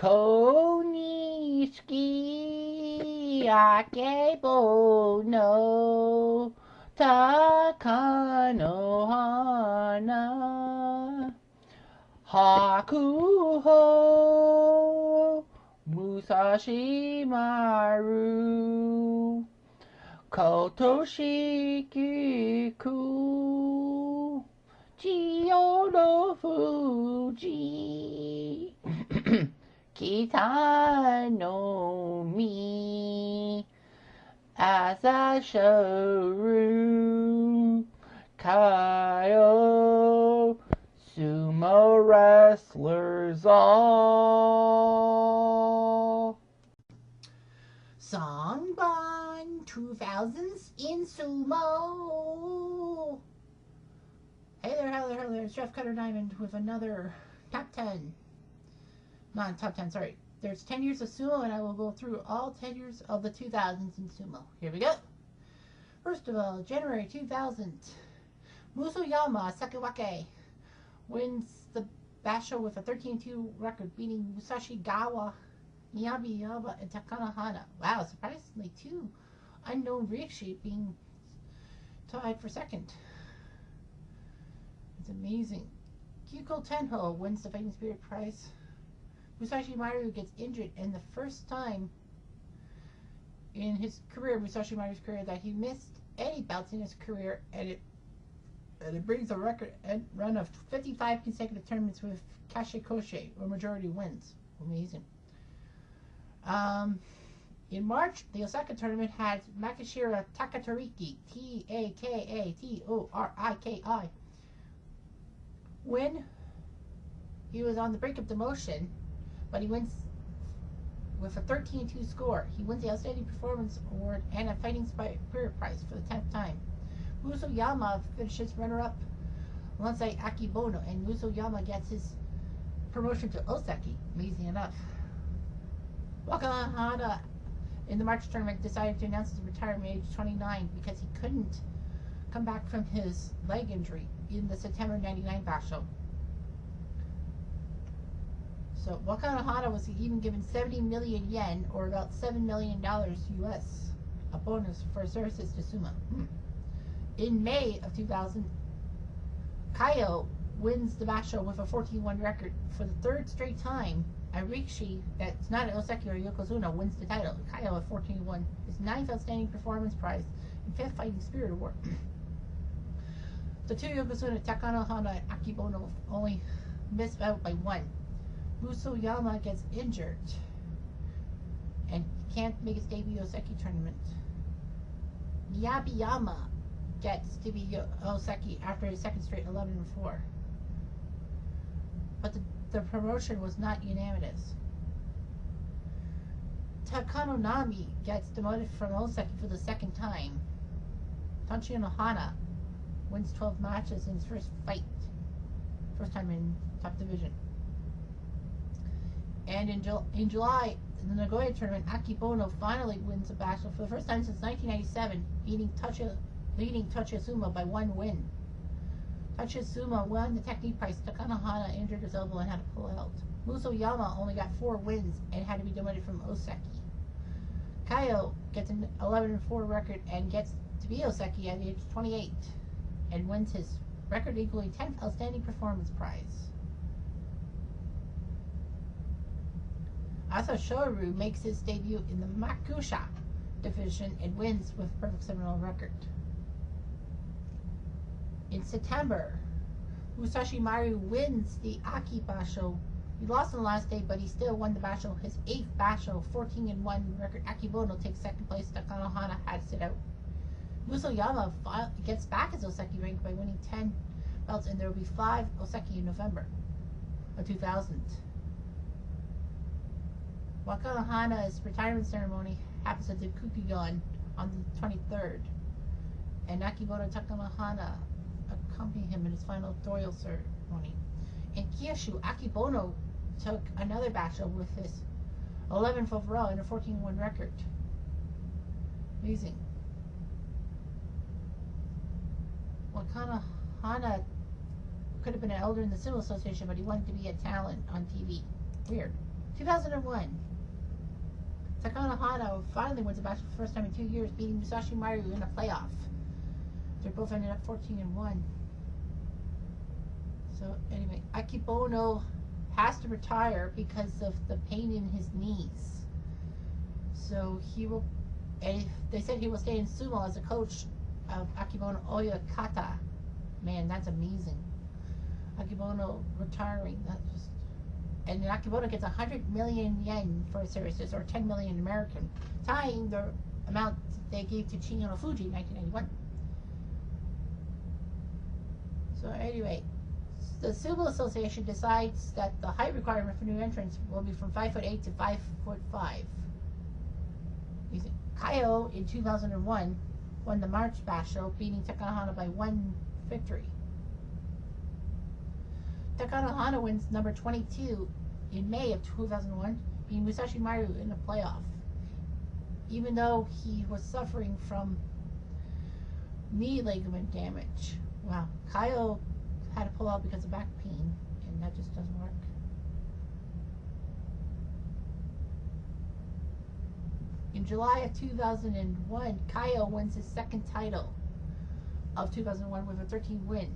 Konishiki akebono takanohana hakuho musashi maru kotoshikiku chiyo no fuji kita no mi asashoru kayo sumo wrestlers all. Songban 2000s in sumo. Hey there, hello there, hello there. It's Jeff Cutter Diamond with another top 10. Not top 10, sorry. There's 10 years of sumo, and I will go through all 10 years of the 2000s in sumo. Here we go. First of all, January 2000. Musayama Sakawake wins the basho with a 13-2 record, beating Musashi Gawa, Miyabiyama, and Takanohana. Wow, surprisingly, two unknown rikishi being tied for second. It's amazing. Kyuko Tenho wins the Fighting Spirit Prize. Musashi Maru gets injured, and the first time in his career, Musashi Maru's career, that he missed any bouts in his career, and it brings a record run of 55 consecutive tournaments with kashikoshe, or majority wins. Amazing. In March, the Osaka tournament had Makashira Takatoriki, Takatoriki, win. He was on the brink of demotion, but he wins with a 13-2 score. He wins the Outstanding Performance Award and a Fighting Spirit Prize for the 10th time. Musayama finishes runner-up alongside Akibono, and Musayama gets his promotion to Osaki. Amazing enough. Wakahara in the March tournament decided to announce his retirement at age 29 because he couldn't come back from his leg injury in the September 99 basho. So Wakahara was even given 70 million yen, or about $7 million US, a bonus for services to sumo. In May of 2000, Kaio wins the basho with a 14-1 record. For the third straight time, a rikishi that's not Oseki or Yokozuna wins the title. Kaio at 14-1, his 9th Outstanding Performance Prize and 5th Fighting Spirit Award. The two Yokozuna, Takanohana and Akibono, only missed out by 1. Musayama gets injured and can't make his debut Oseki tournament. Miyabiyama gets to be Oseki after his second straight 11-4. But the promotion was not unanimous. Takanonami gets demoted from Oseki for the second time. Tanchi Nohana wins 12 matches in his first fight. First time in top division. And in July, in the Nagoya tournament, Akibono finally wins a basho for the first time since 1997, leading Tocha Sumo by 1 win. Tocha Sumo won the technique prize. Takanohana injured his elbow and had to pull out. Musayama only got 4 wins and had to be demoted from Oseki. Kaio gets an 11-4 record and gets to be Oseki at the age of 28 and wins his record-equaling 10th Outstanding Performance Prize. Asashoru makes his debut in the Makusha division and wins with a perfect 7-0 record. In September, Musashi Maru wins the Aki basho. He lost on the last day, but he still won the basho, his 8th basho, 14-1 record. Akibono takes second place. Takanohana had to sit out. Musayama gets back his Oseki rank by winning 10 belts, and there will be 5 Oseki in November of 2000. Wakahana's retirement ceremony happens at the Kukigon on the 23rd, and Akibono Takanohana accompany him in his final doyle ceremony. In Kyushu, Akibono took another basho with his 11th overall and a 14-1 record. Amazing. Wakahana could have been an elder in the Civil Association, but he wanted to be a talent on TV. Weird. 2001. Takano Hana finally wins a match for the first time in 2 years, beating Musashi Maru in a playoff. They both ended up 14-1. So anyway, Akebono has to retire because of the pain in his knees. So he will, and they said he will stay in sumo as a coach of Akebono Oyakata. Man, that's amazing. Akebono retiring, that's just, and then Akebono gets 100 million yen for his services, or 10 million American, tying the amount they gave to Chiyono Fuji in 1991. So anyway, the Sumo Association decides that the height requirement for new entrants will be from 5'8" to 5'5". Kaio in 2001 won the March Basho, beating Takano Hana by 1 victory. Takano Hana wins number 22 in May of 2001, beating Musashi Maru in the playoff. Even though he was suffering from knee ligament damage. Wow. Kaio had to pull out because of back pain, and that just doesn't work. In July of 2001, Kaio wins his second title of 2001 with a 13 win.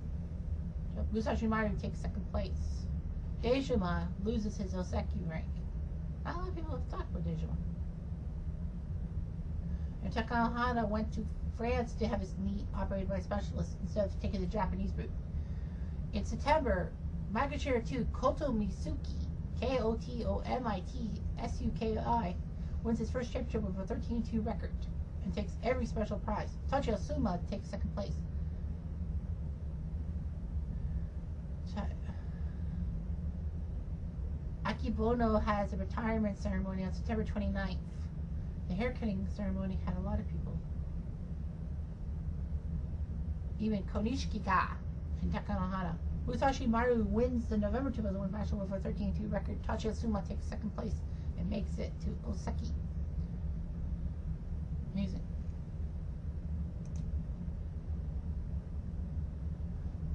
Musashi Maru takes second place. Dejima loses his Oseki rank. Not a lot of people have talked about Dejima. And Takano Hana went to France to have his knee operated by a specialist instead of taking the Japanese route. In September, Magashira 2 Koto Mitsuki, Kotomitsuki, wins his first championship with a 13-2 record and takes every special prize. Tochi Asuma takes second place. Akebono has a retirement ceremony on September 29th. The haircutting ceremony had a lot of people. Even Konishiki-ga and Takano Hana. Musashi Maru wins the November 2001 match with a 13-2 record. Tochi Asuma takes second place and makes it to Oseki. Amazing.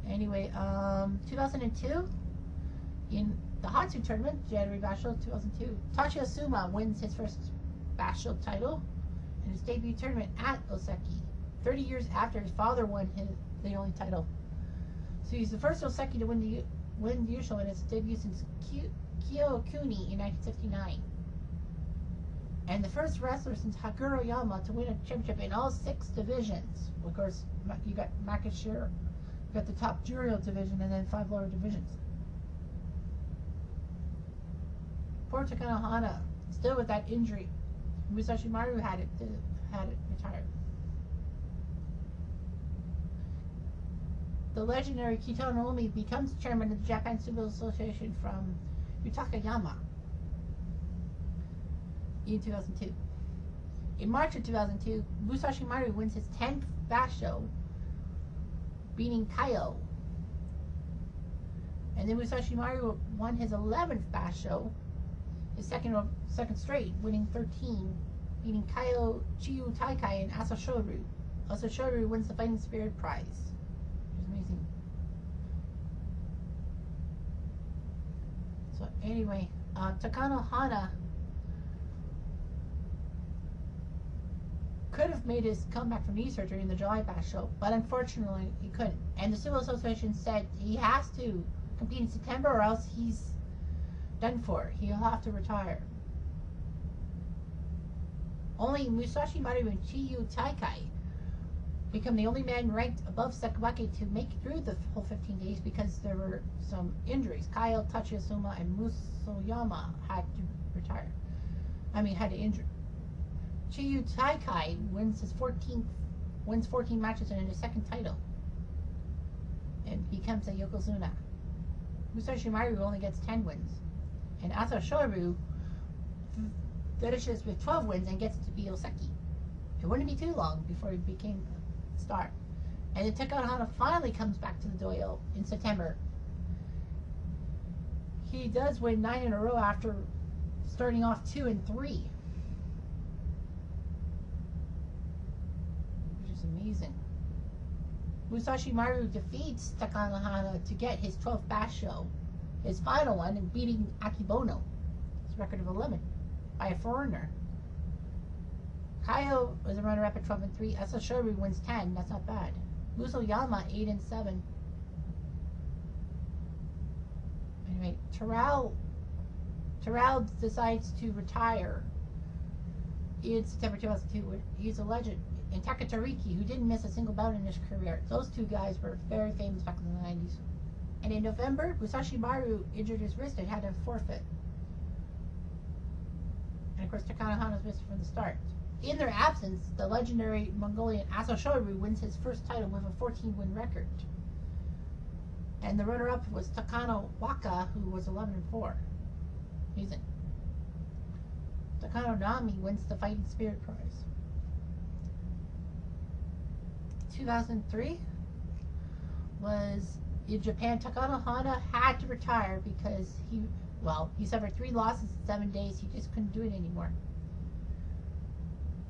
Anyway, 2002, in the Hatsu tournament, January Basho 2002, Tochi Asuma wins his first Basho title in his debut tournament at Oseki, 30 years after his father won the only title. So he's the first Oseki to win the Yusho in his debut since Kyokuni in 1959. And the first wrestler since Haguro Yama to win a championship in all 6 divisions. Of course, you got Makashira, you got the top Juryo division, and then 5 lower divisions. Poor Takano Hana, still with that injury. Musashi Maru had it retired. The legendary Kitano Omi becomes chairman of the Japan Sumo Association from Yutakayama in 2002. In March of 2002, Musashi Maru wins his 10th Basho, beating Kaio. And then Musashi Maru won his 11th Basho, his second straight, winning 13, beating Kaio, Chiyu Taikai, and Asashoru. Asashoru wins the Fighting Spirit Prize, which is amazing. So anyway, Takano Hana could have made his comeback from knee surgery in the July Basho, but unfortunately he couldn't. And the Sumo Association said he has to compete in September or else he's done for. He'll have to retire. Only Musashi Maru and Chiyu Taikai become the only man ranked above Sekibake to make it through the whole 15 days because there were some injuries. Kaio, Tochi Asuma, and Musoyama had to retire. Had to injure. Chiyu Taikai wins 14 matches and his second title and becomes a Yokozuna. Musashi Maru only gets 10 wins. And Asashoru finishes with 12 wins and gets to be Oseki. It wouldn't be too long before he became a star. And then Takano Hana finally comes back to the dojo in September. He does win 9 in a row after starting off 2-3. Amazing. Musashi Maru defeats Takano Hana to get his 12th Basho, his final one, and beating Akebono. It's a record of 11 by a foreigner. Kaio was a runner-up at 12-3. Asashori wins 10. That's not bad. Musoyama 8-7. Anyway, Terrell decides to retire in September 2002. He's a legend. And Takatariki, who didn't miss a single bout in his career. Those two guys were very famous back in the 90s. And in November, Musashi Maru injured his wrist and had to forfeit. And of course, Takano was missed from the start. In their absence, the legendary Mongolian Asashori wins his first title with a 14-win record. And the runner-up was Takano Waka, who was 11-4. Amazing. Takano Nami wins the Fighting Spirit Prize. 2003 was in Japan. Takano Hana had to retire because he suffered 3 losses in 7 days. He just couldn't do it anymore.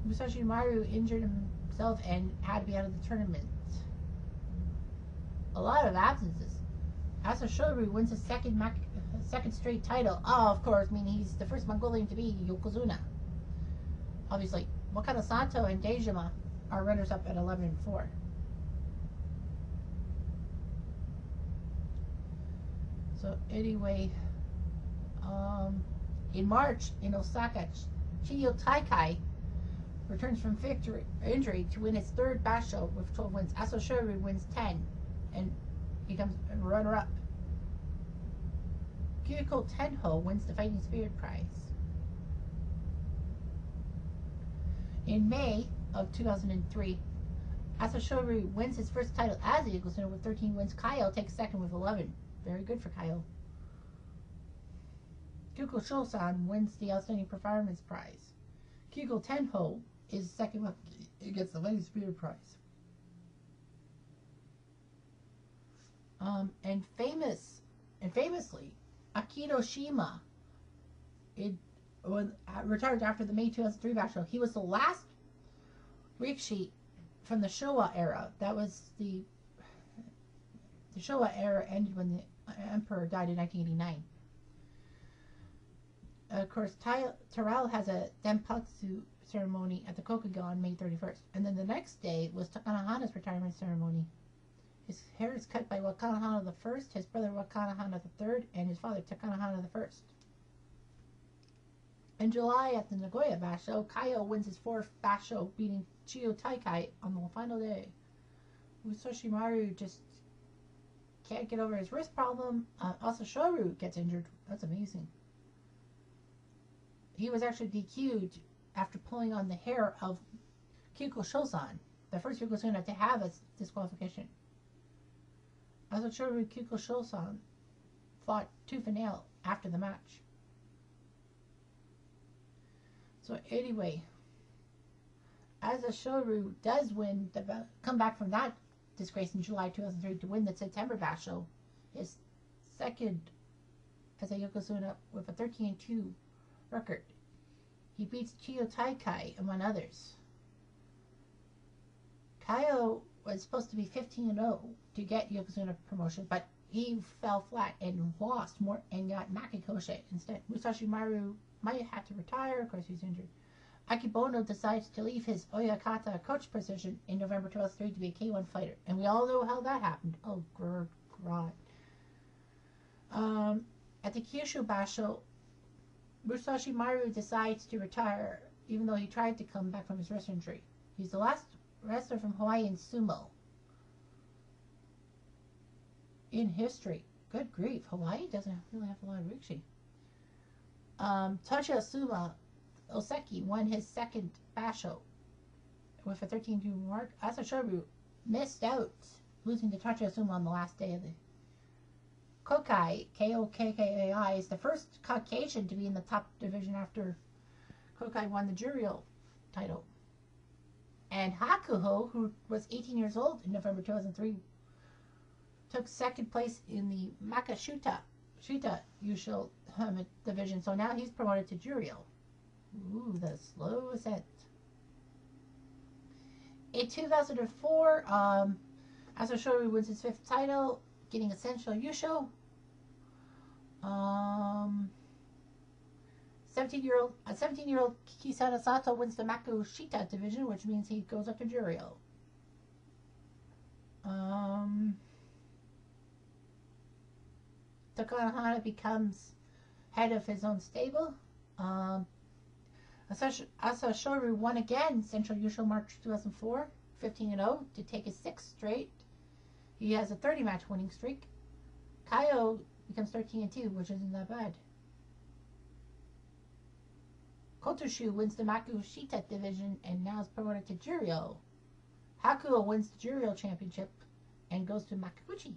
Musashi Maru injured himself and had to be out of the tournament. A lot of absences. Asashori wins his second straight title. Oh, of course, I mean, he's the first Mongolian to be Yokozuna. Obviously, Wakata Sato and Dejima are runners-up at 11-4. So anyway, in March in Osaka, Chiyo Taikai returns from injury to win his third basho with 12 wins. Asashori wins 10 and becomes a runner-up. Kyoko Tenho wins the Fighting Spirit Prize. In May of 2003, Asashori wins his first title as a Yokozuna with 13 wins. Kaio takes second with 11. Very good for Kaio. Kyoko Shosan wins the Outstanding Performance Prize. Kyoko Tenho is second up. He gets the Fighting Spirit Prize. And famously, Akito Shima retired after the May 2003 basho. He was the last rikishi from the Showa era. That was the Showa era ended when the emperor died in 1989. Of course, Terrell has a Denpatsu ceremony at the Kokugan on May 31st. And then the next day was Takano Hana's retirement ceremony. His hair is cut by Wakana Hana I, his brother Wakana Hana III, and his father Takano Hana I. In July at the Nagoya Basho, Kaio wins his 4th basho, beating Chiyo Taikai on the final day. Musashi Maru just can't get over his wrist problem. Also, Shoru gets injured. That's amazing. He was actually DQ'd after pulling on the hair of Kyoko Shosan, the first Yokozuna to have a disqualification. Also, Shoru Kyoko Shosan fought tooth and nail after the match. So anyway, as a Shoru does come back from that disgrace in July 2003 to win the September basho, his second as a Yokozuna with a 13-2 record. He beats Chiyo Taikai, among others. Kaio was supposed to be 15-0 to get Yokozuna promotion, but he fell flat and lost more and got Makikoshi instead. Musashi Maru might have to retire, of course he's injured. Akibono decides to leave his Oyakata coach position in November 2003 to be a K1 fighter. And we all know how that happened. Oh, God. At the Kyushu Basho, Musashi Maru decides to retire, even though he tried to come back from his wrist injury. He's the last wrestler from Hawaii in sumo in history. Good grief, Hawaii doesn't really have a lot of rikishi. Toshiyasuma Oseki won his second basho with a 13-2 mark. Asashori missed out, losing to Toshiyasuma on the last day of the Kokai, Kokkai, is the first Caucasian to be in the top division after Kokai won the Jurial title. And Hakuho, who was 18 years old in November 2003, took second place in the Makashuta Yusho division. So now he's promoted to Jurial. Ooh, the slow ascent. In 2004, Asashori wins his 5th title, getting Essential Yusho. 17-year-old Kisana Sato wins the Maku Shita division, which means he goes up to Juryo. Takahana becomes head of his own stable. Asashori won again Central Yusho March 2004, 15-0 to take his 6th straight. He has a 30-match winning streak. Kaio becomes 13-2, which isn't that bad. Kotoshu wins the Maku Shita division and now is promoted to Juryo. Hakuo wins the Juryo championship and goes to Makaguchi.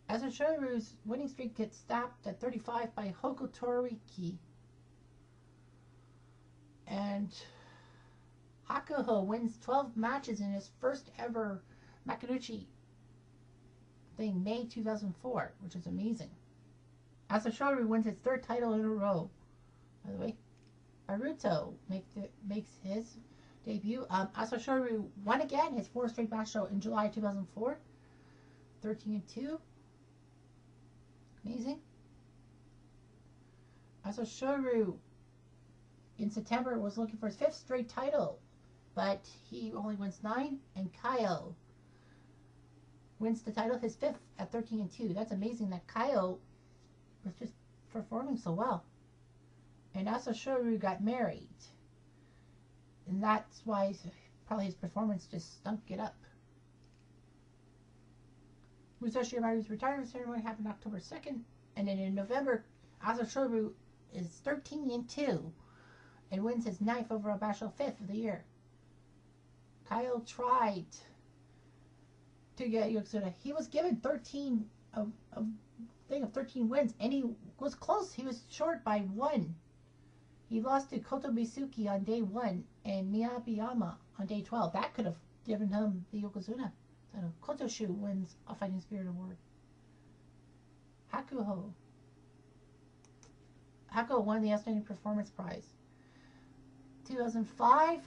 Asashori's winning streak gets stopped at 35 by Hokutoriki. And Hakuho wins 12 matches in his first ever Makaguchi thing, May 2004, which is amazing. Asashori wins his 3rd title in a row. By the way, Naruto makes his debut. Asashori won again his 4th straight Basho in July 2004, 13-2. Amazing. Asashori in September was looking for his 5th straight title, but he only wins 9. And Kaio wins the title, his 5th at 13-2. That's amazing that Kaio was just performing so well. And Asashori got married, and that's why probably his performance just stunk it up. Musashi Yamari's retirement ceremony happened October 2nd, and then in November, Asashori is 13-2 and wins his 9th overall Basho, 5th of the year. Kyle tried to get Yokozuna. He was given 13 of 13 wins, and he was close. He was short by 1. He lost to Kotobisuki on day 1 and Miyabiyama on day 12. That could have given him the Yokozuna. So Kotoshu wins a Fighting Spirit Award. Hakuho won the Outstanding Performance Prize. 2005,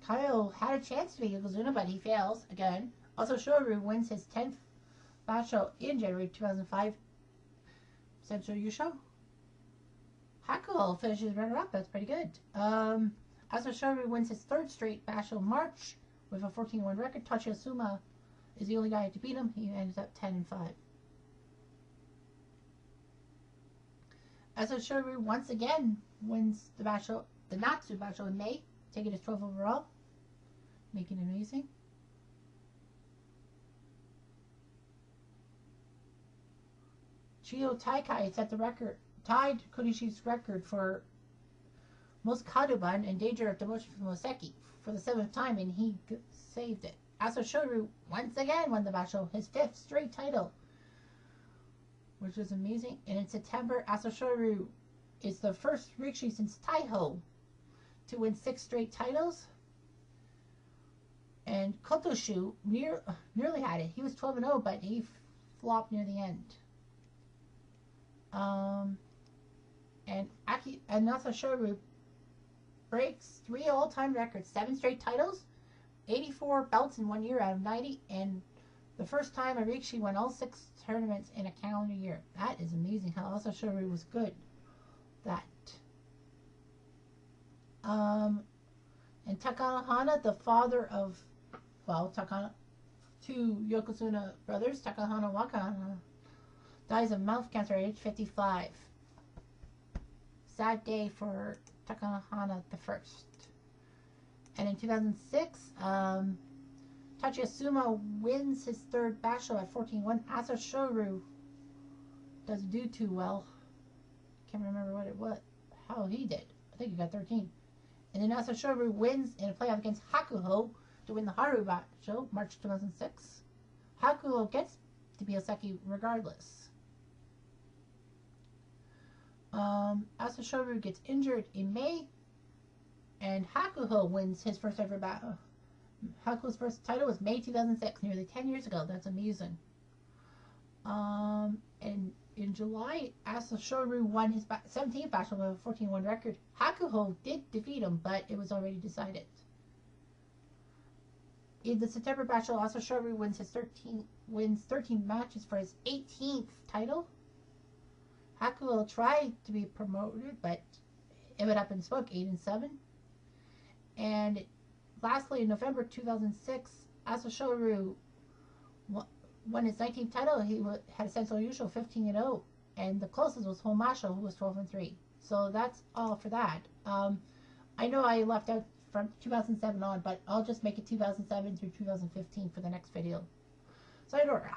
Kyle had a chance to be Yokozuna, but he fails again. Also, Shoru wins his 10th Basho in January 2005. Central Yusho. Hakuho finishes runner-up. That's pretty good. Also, Shoru wins his 3rd straight Basho March with a 14-1 record. Tachi Asuma is the only guy to beat him. He ends up 10-5. Also, Shoru once again wins the Basho, the Natsu Basho in May, taking his 12th overall, making it amazing. Chiyo Taikai set the record, tied Konishi's record for most Kadoban and danger of demotion from Moseki for the 7th time, and he saved it. Also, Shoru once again won the Basho, his 5th straight title, which was amazing. And in September, Asashori is the first Rikishi since Taiho to win 6 straight titles. And Kotoshu nearly had it. He was 12-0, but he flopped near the end. And Asashori breaks 3 all-time records, 7 straight titles, 84 belts in 1 year out of 90, and the first time a Rikishi won all 6 tournaments in a calendar year. That is amazing how Asashori was good. That. And Takahana, the father of, two Yokozuna brothers, Takahana and Wakahana, dies of mouth cancer at age 55. Sad day for Takahana the first. And in 2006, Tachi Sumo wins his 3rd Basho at 14-1. Asashori doesn't do too well. Can't remember how he did. I think he got 13. And then Asashori wins in a playoff against Hakuho to win the Haru Basho, March 2006. Hakuho gets to be Oseki regardless. Asashori gets injured in May, and Hakuho wins his first ever battle. Hakuho's first title was May 2006, nearly 10 years ago. That's amazing. And in July, Asashori won his 17th Basho with a 14-1 record. Hakuho did defeat him, but it was already decided. In the September battle, also Shoru wins 13 matches for his 18th title. Haku will try to be promoted, but it went up in smoke, 8-7. And lastly, in November 2006, Asashoru won his 19th title. He had a sensational usual 15-0, and the closest was Homasho, who was 12-3. So that's all for that. I know I left out from 2007 on, but I'll just make it 2007 through 2015 for the next video. Sayonara.